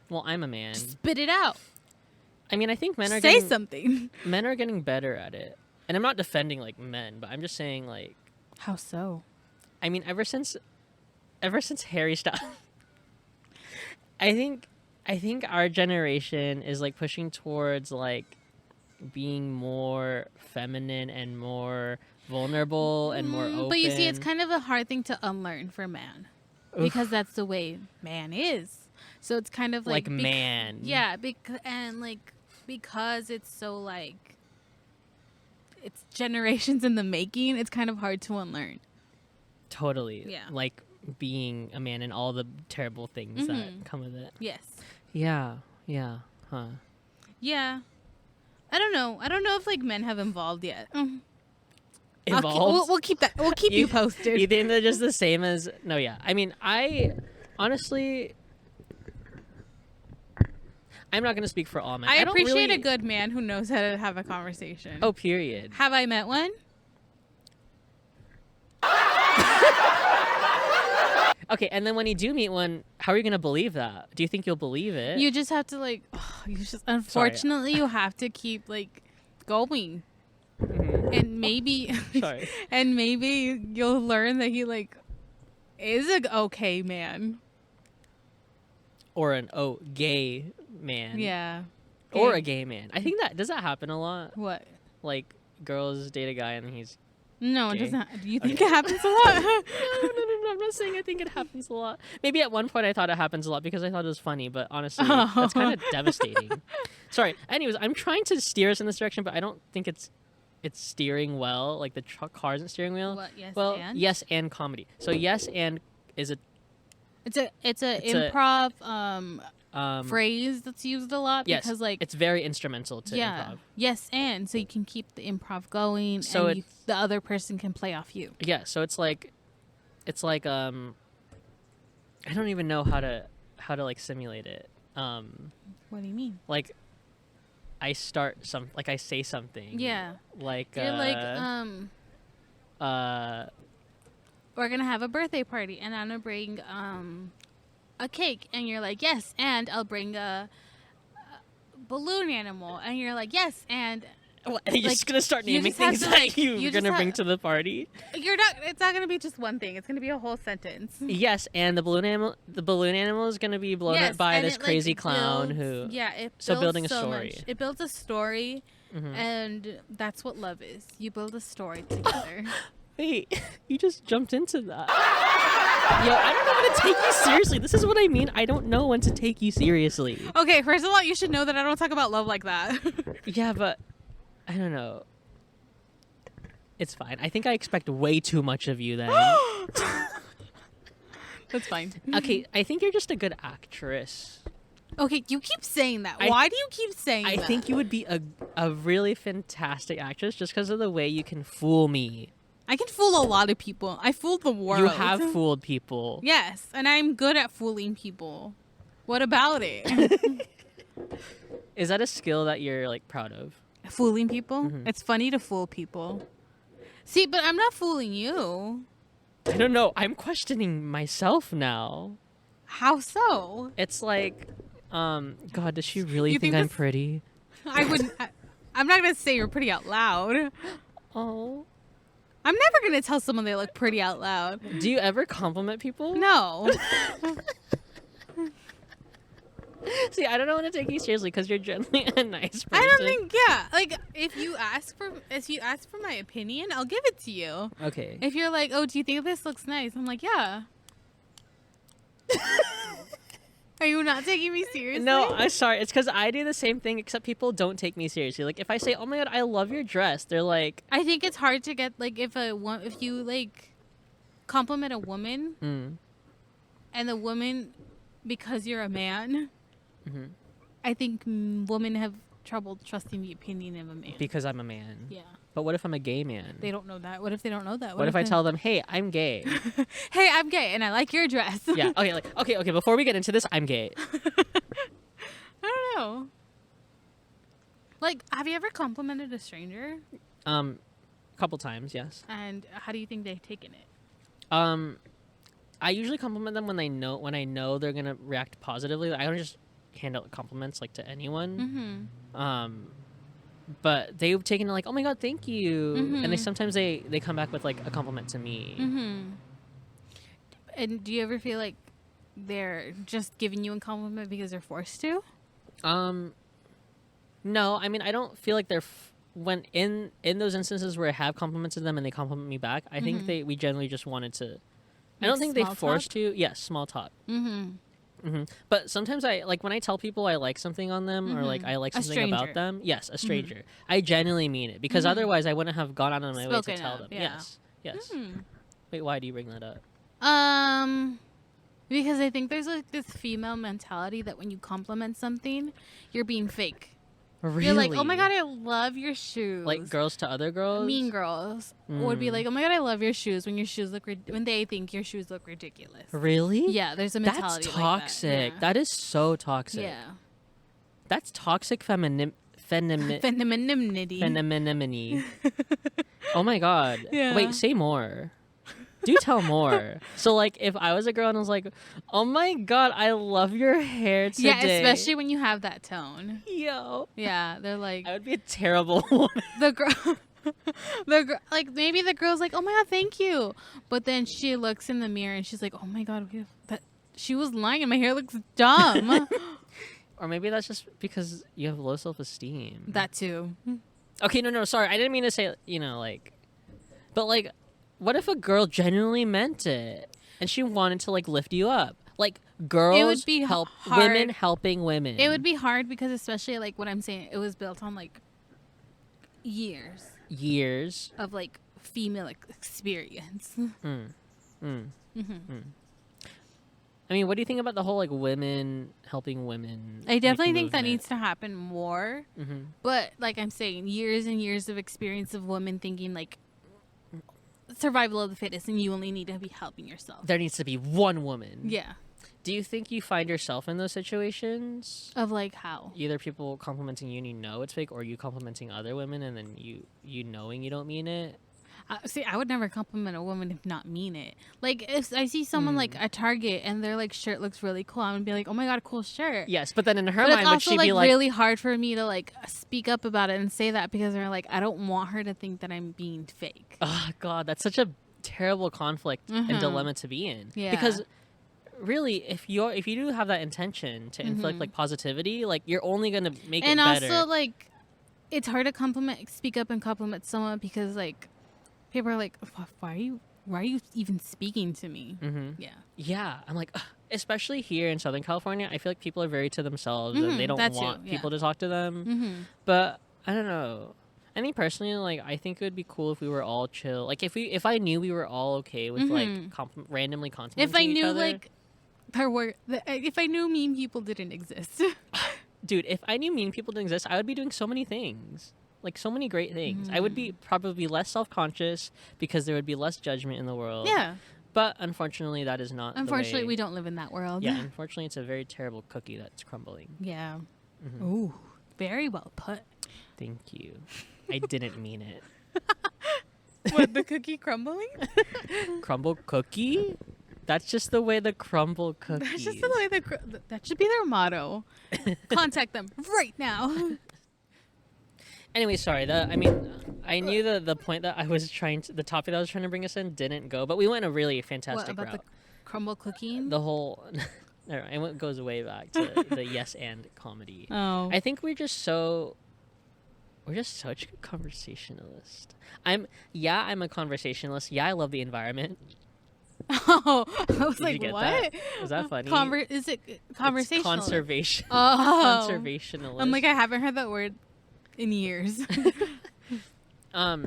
Well, I'm a man. spit it out. I mean, I think men are Say getting something. men are getting better at it. And I'm not defending like men, but I'm just saying like How so? I mean, ever since Harry Styles, I think our generation is like pushing towards like being more feminine and more vulnerable and more open. But you see, it's kind of a hard thing to unlearn for man. Because that's the way man is. So it's kind of like man. Yeah, because it's so like it's generations in the making, it's kind of hard to unlearn. Totally. Yeah. Like being a man and all the terrible things that come with it. Yes. Yeah. Yeah. Huh. Yeah. I don't know. I don't know if like men have evolved yet. Evolved? We'll keep that. We'll keep you posted. You think they're just the same as? No, yeah. I mean, I honestly, I'm not gonna speak for all men. I don't appreciate really... a good man who knows how to have a conversation. Oh, period. Have I met one? Okay, and then when you do meet one, how are you gonna believe that? Do you think you'll believe it? You just have to like. Unfortunately, you have to keep like going. Mhm. And maybe Sorry. and maybe you'll learn that he like is a okay man. Or an gay man. Yeah. Or Gay. a gay man. I think that does that happen a lot. What? Like girls date a guy and he's No, it Gay. doesn't. Do you think Okay. it happens a lot? no. I'm not saying I think it happens a lot. Maybe at one point I thought it happens a lot because I thought it was funny, but honestly, that's kind of devastating. Sorry. Anyways, I'm trying to steer us in this direction, but I don't think it's steering well. Like the car isn't steering well. What? Yes. Well, and? yes, and comedy. So yes, and is a It's a It's a- improv phrase phrase that's used a lot yes, because like it's very instrumental to improv. yes, and so you can keep the improv going, So and the other person can play off you. Yeah, so it's like I don't even know how to like simulate it. What do you mean? Like I say something. Yeah, Like you're like we're gonna have a birthday party, and I'm gonna bring a cake, and you're like yes, and I'll bring a balloon animal, and you're like yes, and what, you're like, just gonna start you naming just have things to, that like, you're you gonna just bring have- to the party. you're not. It's not gonna be just one thing. It's gonna be a whole sentence. Yes, and the balloon animal is gonna be blown up by and this it, like, crazy clown builds- who. Yeah, it So builds building a so story. much. It builds a story, Mhm. and that's what love is. You build a story together. Wait, you just jumped into that. Yo, I don't know when to take you seriously. This is what I mean. I don't know when to take you seriously. Okay, first of all, you should know that I don't talk about love like that. Yeah, but I don't know. It's fine. I think I expect way too much of you then. That's fine. Okay, I think you're just a good actress. Okay, you keep saying that. I- Why do you keep saying I that? think you would be a really fantastic actress just because of the way you can fool me. I can fool a lot of people. I fooled the world. You have fooled people. Yes, and I'm good at fooling people. What about it? Is that a skill that you're like proud of? Fooling people? Mhm. It's funny to fool people. See, but I'm not fooling you. I don't know. I'm questioning myself now. How so? It's like, God, does she really You think think I'm this- pretty? I wouldn't. I'm not gonna say you're pretty out loud. Oh. I'm never gonna tell someone they look pretty out loud. Do you ever compliment people? No. See, I don't want to take you seriously because you're generally a nice person. I don't think, yeah. Like, if you ask for my opinion, I'll give it to you. Okay. If you're like, oh, do you think this looks nice? I'm like, yeah. Are you not taking me seriously? No, I'm sorry. It's because I do the same thing, except people don't take me seriously. Like, if I say, oh my God, I love your dress, they're like... I think it's hard to get, like, if you, like, compliment a woman, and the woman, because you're a man, I think women have trouble trusting the opinion of a man. Because I'm a man. Yeah. But what if I'm a gay man? They don't know that. What if they don't know that? What if I tell them, hey, I'm gay? Hey, I'm gay and I like your dress. Yeah. Okay. Okay. Before we get into this, I'm gay. I don't know. Like, have you ever complimented a stranger? A couple times, yes. And how do you think they've taken it? I usually compliment them when I know they're gonna react positively. I don't just hand out compliments like to anyone. But they've taken it like, oh my God, thank you. And they sometimes they come back with like a compliment to me. And do you ever feel like they're just giving you a compliment because they're forced to? No, I mean, I don't feel like they're when in those instances where I have complimented them and they compliment me back, I think we generally just wanted to. I don't think they forced to. Yes, small talk. But sometimes I like when I tell people I like something on them or like I like something about them. Yes, a stranger. I genuinely mean it because otherwise I wouldn't have gone out of my way to tell them. Yeah. Yes. Wait, why do you bring that up? Because I think there's like this female mentality that when you compliment something, you're being fake. Really? You're like, oh my God, I love your shoes. Like girls to other girls? Mean girls would be like, oh my God, I love your shoes when when they think your shoes look ridiculous. Really? Yeah, there's a mentality That's toxic. like that. Yeah. That is so toxic. Yeah. That's toxic femininity. Femininity. Oh my God. Yeah. Wait, say more. Do tell more. So, like, if I was a girl and I was like, oh my God, I love your hair today. Yeah, especially when you have that tone. Yo. Yeah, they're like... I would be a terrible woman. The girl... like, maybe the girl's like, oh my God, thank you. But then she looks in the mirror and she's like, oh my God, she was lying and my hair looks dumb. Or maybe that's just because you have low self-esteem. That too. Okay, no, sorry. I didn't mean to say, like... But, like... What if a girl genuinely meant it and she wanted to like lift you up? Like girls it would be help hard. women helping women. It would be hard because especially like what I'm saying, it was built on like years of like female experience. I mean, what do you think about the whole like women helping women? I definitely think movement? that needs to happen more. But like I'm saying, years and years of experience of women thinking like survival of the fittest and you only need to be helping yourself. There needs to be one woman. Yeah. Do you think you find yourself in those situations? Of like how? Either people complimenting you and you know it's fake, or you complimenting other women and then you knowing you don't mean it? See, I would never compliment a woman if not mean it. Like, if I see someone like at Target and their like shirt looks really cool, I'm gonna be like, oh my God, cool shirt. Yes, but then in her but mind, it's would also she like be like, really hard for me to like speak up about it and say that because they're like, I don't want her to think that I'm being fake. oh God, that's such a terrible conflict and dilemma to be in. Yeah. Because really, if you do have that intention to inflict like positivity, like you're only gonna make it better. And also like, it's hard to speak up and compliment someone because like people are like, why are you even speaking to me? Yeah, I'm like, ugh. Especially here in Southern California, I feel like people are very to themselves and they don't want people to talk to them. But I don't know. I think personally, like, I think it would be cool if we were all chill. Like, if I knew we were all okay with like randomly complimenting if I knew each other. like if I knew mean people didn't exist. Dude, if I knew mean people didn't exist, I would be doing so many things. Like, so many great things. I would be probably less self-conscious because there would be less judgment in the world. Yeah. But unfortunately, that is not Unfortunately, the way. we don't live in that world. Yeah, unfortunately, it's a very terrible cookie that's crumbling. Yeah. Ooh, very well put. Thank you. I didn't mean it. What, the cookie crumbling? Crumble cookie? That's just the way the crumble cookies. That's just the way that should be their motto. Contact them right now. Anyway, sorry. I knew the point that I was the topic that I was trying to bring us in didn't go, but we went a really fantastic What, about route. the crumble cooking? The whole, No, it goes way back to the yes and comedy. Oh. I think we're just such good conversationalists. I'm a conversationalist. Yeah, I love the environment. Oh, I was Did like, you get what? that? Was that funny? Is it It's conversational? conservation. Oh. Conservationalist. I'm like, I haven't heard that word in years.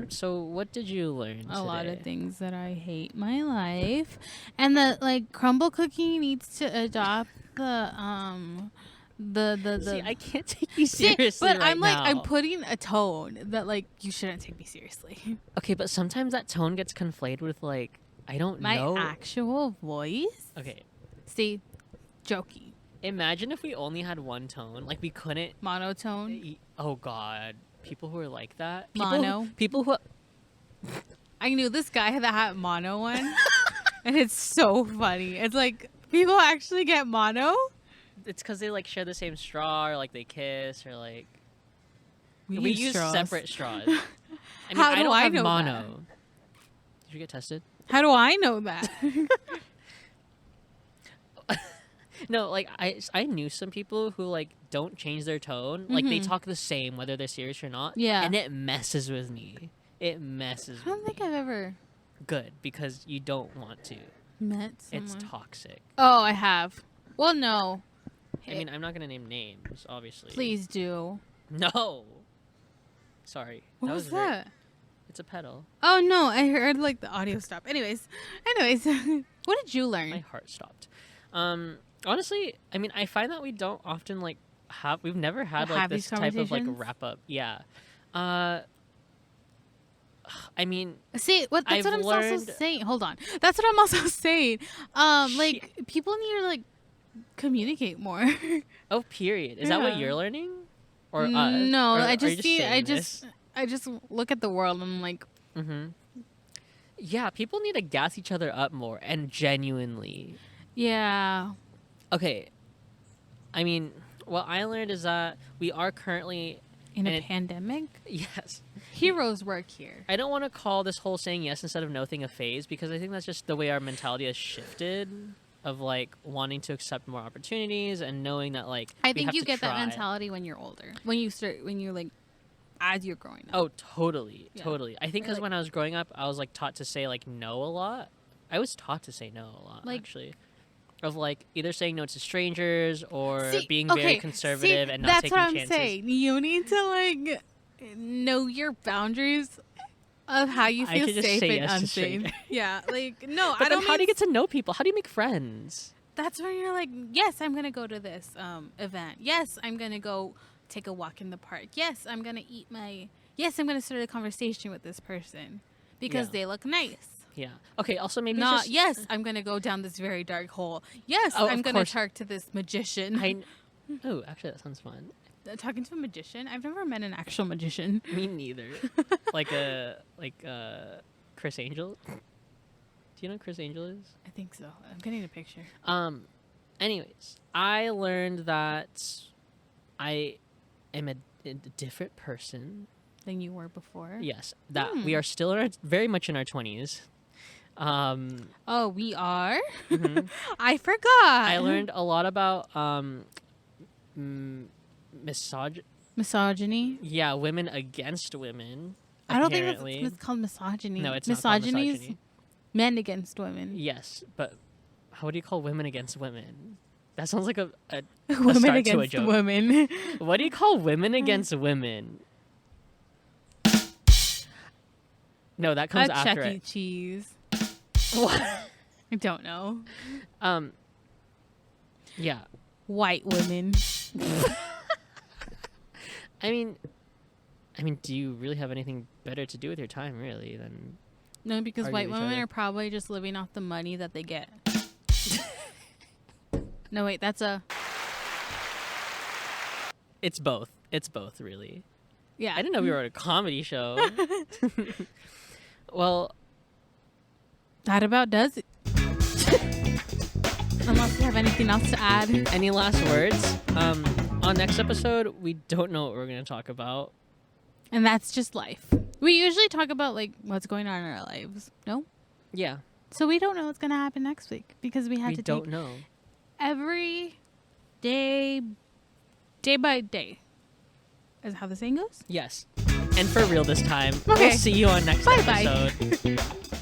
So what did you learn today? A lot of things that I hate my life, and that like crumble cookie needs to adopt the See, I can't take you seriously but right I'm like now. I'm putting a tone that like you shouldn't take me seriously. Okay, but sometimes that tone gets conflated with like I don't My know. actual voice. Okay, See, jokey, imagine if we only had one tone, like we couldn't. monotone, Oh God, people who are like that. mono. People who. I knew this guy that had mono one, and it's so funny. It's like people actually get mono. It's because they like share the same straw, or like they kiss, or like we use use straws. separate straws. I mean, How I do don't I have know mono. that? Did you get tested? How do I know that? No, like I knew some people who like don't change their tone. Like they Mhm. talk the same whether they're serious or not. Yeah. And it messes with me. It messes I don't with think me. I've ever Good, because you don't want to. met someone. It's toxic. Oh, I have. Well, no. I mean, I'm not gonna name names, obviously. Please do. No. Sorry. What was very- that? It's a pedal. Oh no, I heard like the audio stop. Anyways, what did you learn? My heart stopped. Honestly, I mean, I find that we don't often like have. We've never had like Have this these type of like conversations? wrap up. Yeah. I mean, See, that's I've what I'm also learned- saying. Hold on. That's what I'm also saying. Like people need to like communicate more. oh, period. Is that what Yeah. you're learning, or us? No, Or I are you just see. I saying just look at the world and I'm like, this? Yeah, people need to gas each other up more and genuinely. yeah. Okay, I mean, what I learned is that we are currently In a And it- pandemic, yes. heroes work here. I don't want to call this whole saying yes instead of no thing a phase because I think that's just the way our mentality has shifted of like wanting to accept more opportunities and knowing that like I we think have you to get that try. mentality when you're older. When you're like, as you're growing up. Oh, totally, Yeah. totally. I think Or, because like- when I was growing up, I was like taught to say like no a lot. I was taught to say no a lot, Like- actually. Of like either saying no to strangers or See, being okay, very see, conservative and not that's taking what I'm chances. saying. You need to like know your boundaries of how you I feel could just safe say and yes to unsafe. strangers. Yeah, like no, But I then don't. how do you mean get to know people? How do you make friends? That's where you're like, yes, I'm gonna go to this event. Yes, I'm gonna go take a walk in the park. Yes, I'm gonna Yes, I'm gonna start a conversation with this person because Yeah. they look nice. Yeah. Okay. Also, maybe Not just yes, I'm gonna go down this very dark hole. Yes, Oh, I'm of gonna course. talk to this magician. Oh, actually, that sounds fun. Talking to a magician? I've never met an actual magician. Me neither. like Chris Angel. Do you know who Chris Angel is? I think so. I'm getting a picture. Anyways, I learned that I am a different person. Than you were before. Yes, that we are still very much in our 20s. Oh, we are. Mhm. I forgot. I learned a lot about misogyny. Yeah, women against women. I don't think apparently. it's called misogyny. No, it's not called Misogyny is misogyny. men against women. Yes, but how do you call women against women? That sounds like a Women start to a against joke. women. What do you call women against women? No, that comes A after Chuck E. it. Cheese. What? I don't know. Yeah. White women. I mean, do you really have anything better to do with your time, really, than No, because Argue white each women other. are probably just living off the money that they get. No, wait, that's a It's both. It's both, really. yeah. I didn't know we were at a comedy show. Well, That about does it. Unless you have anything else to add. any last words? On next episode, we don't know what we're going to talk about. And that's just life. We usually talk about like what's going on in our lives. No? Yeah, So we don't know what's gonna happen next week because we have we to don't take know. every day, day by day. Is that how the saying goes? Yes. And for real this time. Okay. We'll see you on next Bye-bye. episode.